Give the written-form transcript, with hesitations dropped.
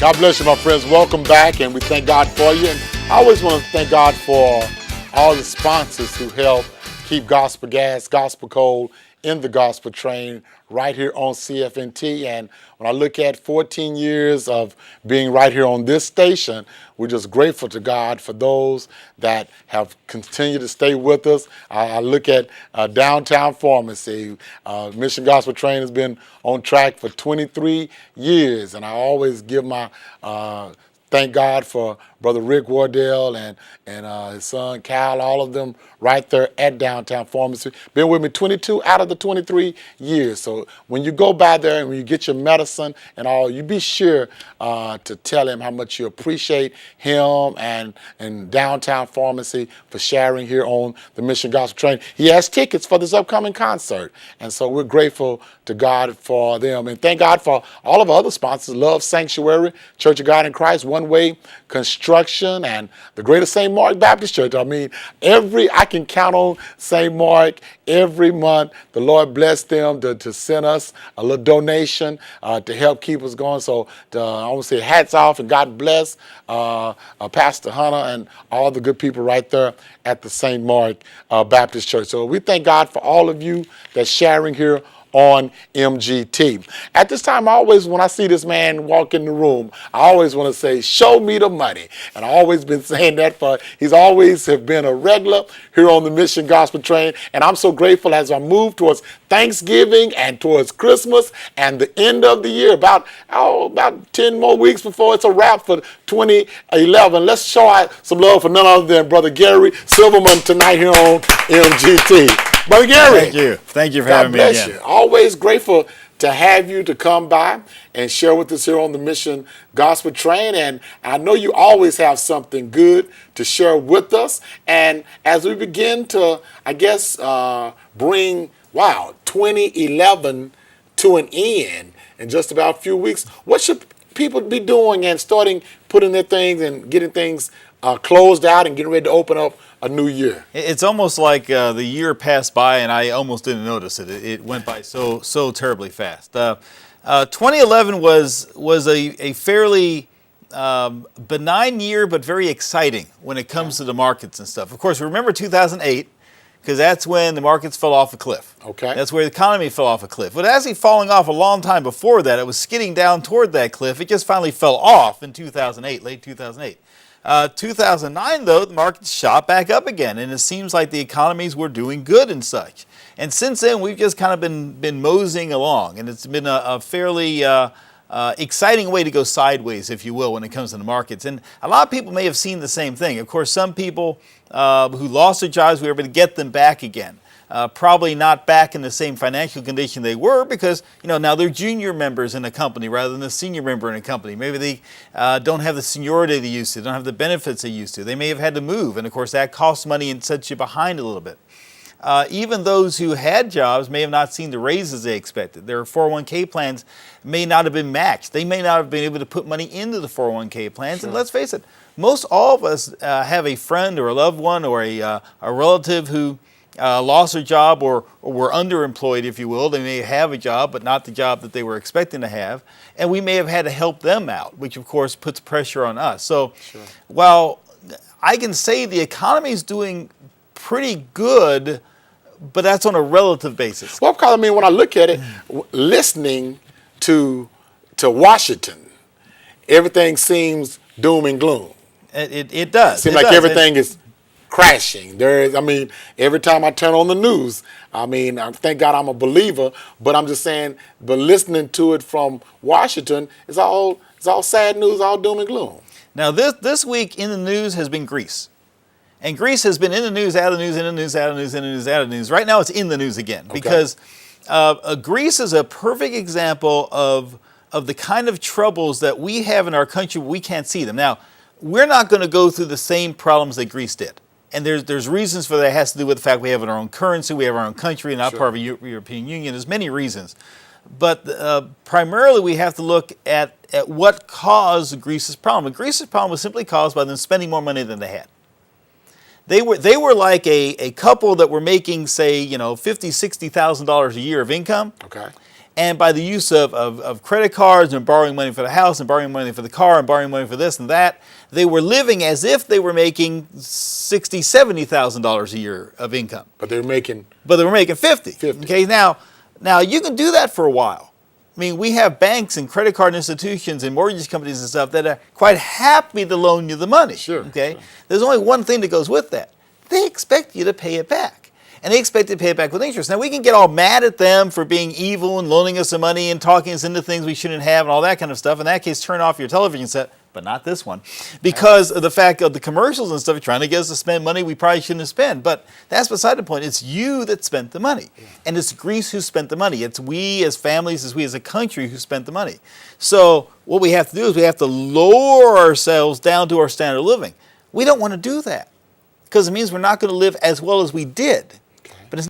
God bless you, my friends. Welcome back, and we thank God for you. And I always want to thank God for all the sponsors who help keep Gospel Gas, Gospel Coal in the gospel train right here on CFNT. And when I look at 14 years of being right here on this station, we're just grateful to God for those that have continued to stay with us. I look at Downtown Pharmacy. Mission Gospel Train has been on track for 23 years, and I always give my thank God for Brother Rick Wardell and his son Cal, all of them right there at Downtown Pharmacy. Been with me 22 out of the 23 years. So when you go by there and when you get your medicine and all, you be sure to tell him how much you appreciate him and Downtown Pharmacy for sharing here on the Mission Gospel Train. He has tickets for this upcoming concert, and so we're grateful to God for them. And thank God for all of our other sponsors, Love Sanctuary, Church of God in Christ, One Way Construction, and the Greater St. Mark Baptist Church. I mean, I can count on St. Mark every month. The Lord bless them to send us a little donation to help keep us going. So I want to say hats off and God bless Pastor Hunter and all the good people right there at the St. Mark Baptist Church. So we thank God for all of you that's sharing here on MGT. At this time, when I see this man walk in the room, I always want to say, show me the money. And I've always been saying that he's always have been a regular here on the Mission Gospel Train. And I'm so grateful as I move towards Thanksgiving and towards Christmas and the end of the year, about 10 more weeks before it's a wrap for 2011. Let's show some love for none other than Brother Gary Silverman tonight here on MGT. Brother Gary. Thank you. Thank you for having me again. God bless you. Always grateful to have you to come by and share with us here on the Mission Gospel Train. And I know you always have something good to share with us. And as we begin to, bring, 2011 to an end in just about a few weeks, what should people be doing and starting putting their things and getting things closed out and getting ready to open up a new year? It's almost like the year passed by and I almost didn't notice it. It went by so terribly fast. 2011 was a fairly benign year, but very exciting when it comes to the markets and stuff. Of course, remember 2008, because that's when the markets fell off a cliff. Okay. That's where the economy fell off a cliff. But actually falling off a long time before that, it was skidding down toward that cliff. It just finally fell off in 2008, late 2008. 2009, though, the market shot back up again, and it seems like the economies were doing good and such. And since then, we've just kind of been moseying along, and it's been a fairly exciting way to go sideways, if you will, when it comes to the markets. And a lot of people may have seen the same thing. Of course, some people who lost their jobs, we were able to get them back again. Probably not back in the same financial condition they were because, now they're junior members in a company rather than a senior member in a company. Maybe they don't have the seniority they used to, don't have the benefits they used to. They may have had to move, and of course that costs money and sets you behind a little bit. Even those who had jobs may have not seen the raises they expected. Their 401k plans may not have been matched. They may not have been able to put money into the 401k plans. Sure. And let's face it, most all of us have a friend or a loved one or a relative who lost their job or were underemployed, if you will. They may have a job, but not the job that they were expecting to have. And we may have had to help them out, which of course puts pressure on us. So sure. While I can say the economy is doing pretty good, but that's on a relative basis. Well, because when I look at it, listening to Washington, everything seems doom and gloom. It does. It seems like everything is crashing. Every time I turn on the news, thank God I'm a believer, but I'm just saying, but listening to it from Washington, it's all sad news, all doom and gloom. Now, this week in the news has been Greece. And Greece has been in the news, out of the news, in the news, out of the news, in the news, out of the news. Right now it's in the news again because Greece is a perfect example of the kind of troubles that we have in our country. We can't see them. Now, we're not going to go through the same problems that Greece did. And there's reasons for that. It has to do with the fact we have our own currency, we have our own country, not part of the European Union. There's many reasons. But primarily we have to look at what caused Greece's problem. And Greece's problem was simply caused by them spending more money than they had. They were like a couple that were making, say, $50,000, $60,000 a year of income. Okay. And by the use of credit cards and borrowing money for the house and borrowing money for the car and borrowing money for this and that, they were living as if they were making $60,000, $70,000 a year of income. But they were making 50. Okay, now you can do that for a while. I mean, we have banks and credit card institutions and mortgage companies and stuff that are quite happy to loan you the money. Sure. Okay, sure. There's only one thing that goes with that. They expect you to pay it back. And they expect to pay it back with interest. Now, we can get all mad at them for being evil and loaning us some money and talking us into things we shouldn't have and all that kind of stuff. In that case, turn off your television set, but not this one, because of the fact of the commercials and stuff trying to get us to spend money we probably shouldn't have spent. But that's beside the point. It's you that spent the money. And it's Greece who spent the money. It's we as families, it's we as a country who spent the money. So what we have to do is we have to lower ourselves down to our standard of living. We don't want to do that because it means we're not going to live as well as we did.